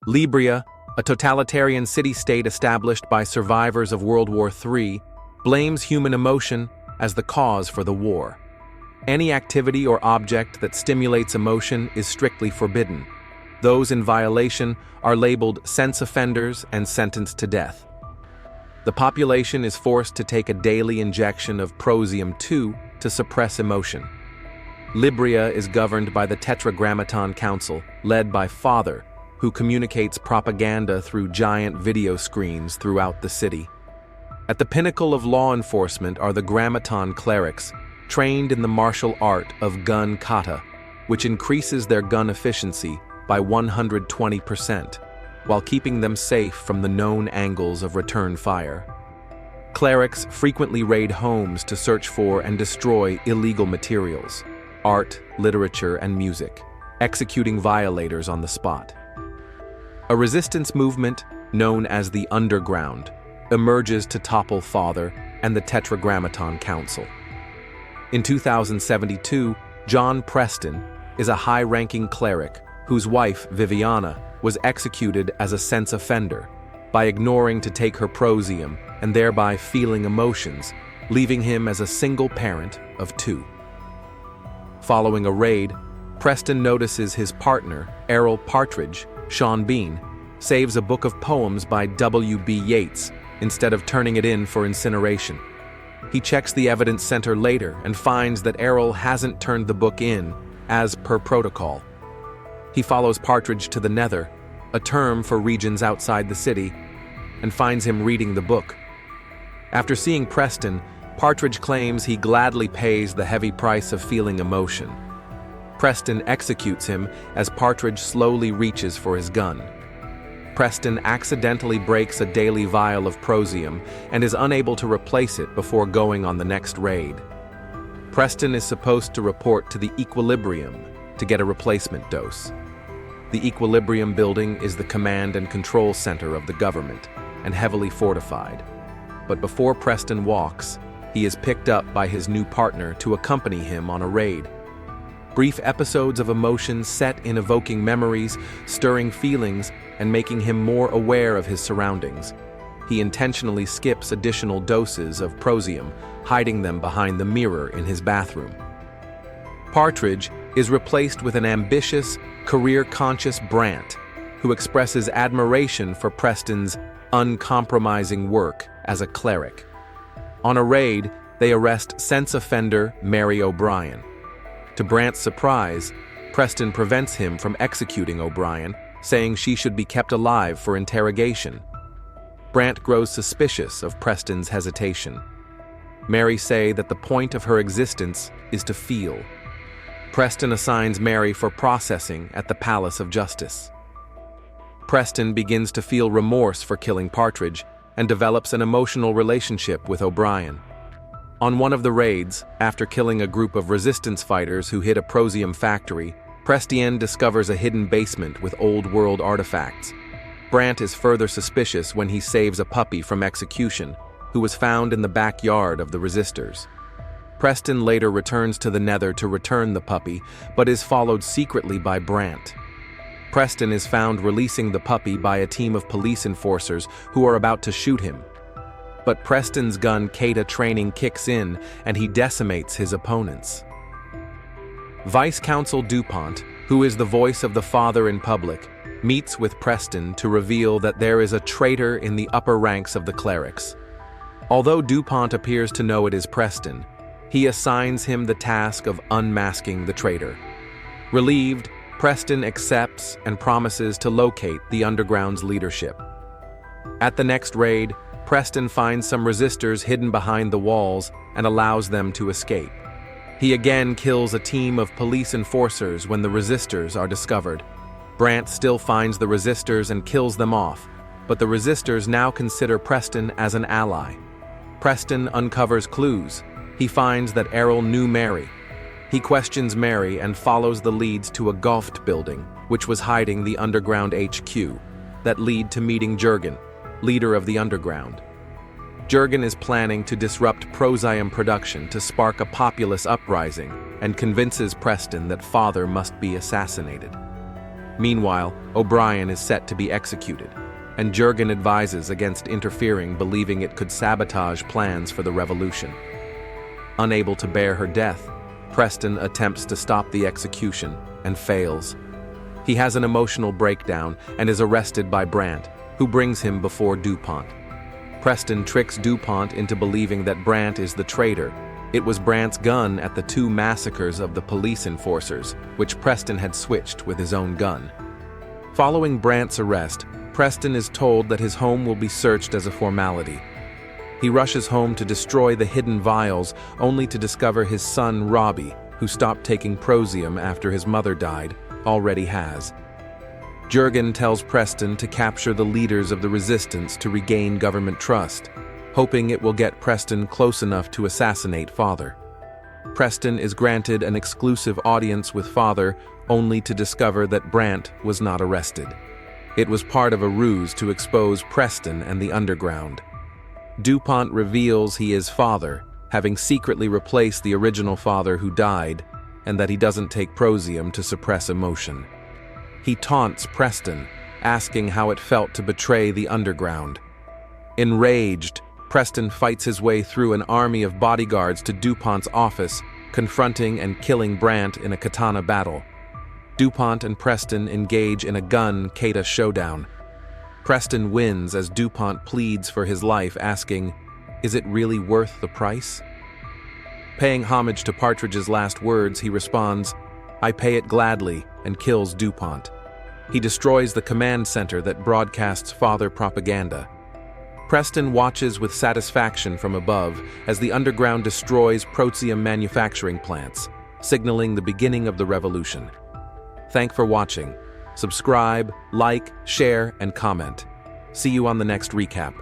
Libria, a totalitarian city-state established by survivors of World War III, blames human emotion as the cause for the war. Any activity or object that stimulates emotion is strictly forbidden. Those in violation are labeled sense offenders and sentenced to death. The population is forced to take a daily injection of prosium-2 to suppress emotion. Libria is governed by the Tetragrammaton Council, led by Father, who communicates propaganda through giant video screens throughout the city. At the pinnacle of law enforcement are the Grammaton clerics, trained in the martial art of gun kata, which increases their gun efficiency by 120%, while keeping them safe from the known angles of return fire. Clerics frequently raid homes to search for and destroy illegal materials, art, literature, and music, executing violators on the spot. A resistance movement, known as the Underground, emerges to topple Father and the Tetragrammaton Council. In 2072, John Preston is a high-ranking cleric whose wife, Viviana, was executed as a sense offender by ignoring to take her prosium and thereby feeling emotions, leaving him as a single parent of 2. Following a raid, Preston notices his partner, Errol Partridge, Sean Bean, saves a book of poems by W.B. Yeats instead of turning it in for incineration. He checks the evidence center later and finds that Errol hasn't turned the book in, as per protocol. He follows Partridge to the Nether, a term for regions outside the city, and finds him reading the book. After seeing Preston, Partridge claims he gladly pays the heavy price of feeling emotion. Preston executes him as Partridge slowly reaches for his gun. Preston accidentally breaks a daily vial of prosium and is unable to replace it before going on the next raid. Preston is supposed to report to the Equilibrium to get a replacement dose. The Equilibrium building is the command and control center of the government and heavily fortified. But before Preston walks, he is picked up by his new partner to accompany him on a raid. Brief episodes of emotion set in evoking memories, stirring feelings, and making him more aware of his surroundings. He intentionally skips additional doses of prosium, hiding them behind the mirror in his bathroom. Partridge is replaced with an ambitious, career-conscious Brant, who expresses admiration for Preston's uncompromising work as a cleric. On a raid, they arrest sense offender Mary O'Brien. To Brant's surprise, Preston prevents him from executing O'Brien, saying she should be kept alive for interrogation. Brant grows suspicious of Preston's hesitation. Mary says that the point of her existence is to feel. Preston assigns Mary for processing at the Palace of Justice. Preston begins to feel remorse for killing Partridge and develops an emotional relationship with O'Brien. On one of the raids, after killing a group of resistance fighters who hit a prosium factory, Preston discovers a hidden basement with old-world artifacts. Brant is further suspicious when he saves a puppy from execution, who was found in the backyard of the resistors. Preston later returns to the Nether to return the puppy, but is followed secretly by Brant. Preston is found releasing the puppy by a team of police enforcers who are about to shoot him. But Preston's gun kata training kicks in and he decimates his opponents. Vice Consul DuPont, who is the voice of the father in public, meets with Preston to reveal that there is a traitor in the upper ranks of the clerics. Although DuPont appears to know it is Preston, he assigns him the task of unmasking the traitor. Relieved, Preston accepts and promises to locate the Underground's leadership. At the next raid, Preston finds some resistors hidden behind the walls and allows them to escape. He again kills a team of police enforcers when the resistors are discovered. Brant still finds the resistors and kills them off, but the resistors now consider Preston as an ally. Preston uncovers clues. He finds that Errol knew Mary. He questions Mary and follows the leads to a Golft building, which was hiding the Underground HQ, that lead to meeting Jurgen, leader of the Underground. Jurgen is planning to disrupt prosium production to spark a populist uprising and convinces Preston that Father must be assassinated. Meanwhile, O'Brien is set to be executed, and Jurgen advises against interfering, believing it could sabotage plans for the revolution. Unable to bear her death, Preston attempts to stop the execution and fails. He has an emotional breakdown and is arrested by Brandt, who brings him before DuPont. Preston tricks DuPont into believing that Brandt is the traitor. It was Brandt's gun at the 2 massacres of the police enforcers, which Preston had switched with his own gun. Following Brandt's arrest, Preston is told that his home will be searched as a formality. He rushes home to destroy the hidden vials, only to discover his son Robbie, who stopped taking Prosium after his mother died, already has. Jurgen tells Preston to capture the leaders of the resistance to regain government trust, hoping it will get Preston close enough to assassinate Father. Preston is granted an exclusive audience with Father, only to discover that Brandt was not arrested. It was part of a ruse to expose Preston and the underground. DuPont reveals he is Father, having secretly replaced the original Father who died, and that he doesn't take Prosium to suppress emotion. He taunts Preston, asking how it felt to betray the underground. Enraged, Preston fights his way through an army of bodyguards to DuPont's office, confronting and killing Brandt in a katana battle. DuPont and Preston engage in a gun-kata showdown. Preston wins as DuPont pleads for his life, asking, "Is it really worth the price?" Paying homage to Partridge's last words, he responds, "I pay it gladly," and kills DuPont. He destroys the command center that broadcasts Father propaganda. Preston watches with satisfaction from above as the underground destroys Prosium manufacturing plants, signaling the beginning of the revolution. Thanks for watching. Subscribe, like, share, and comment. See you on the next recap.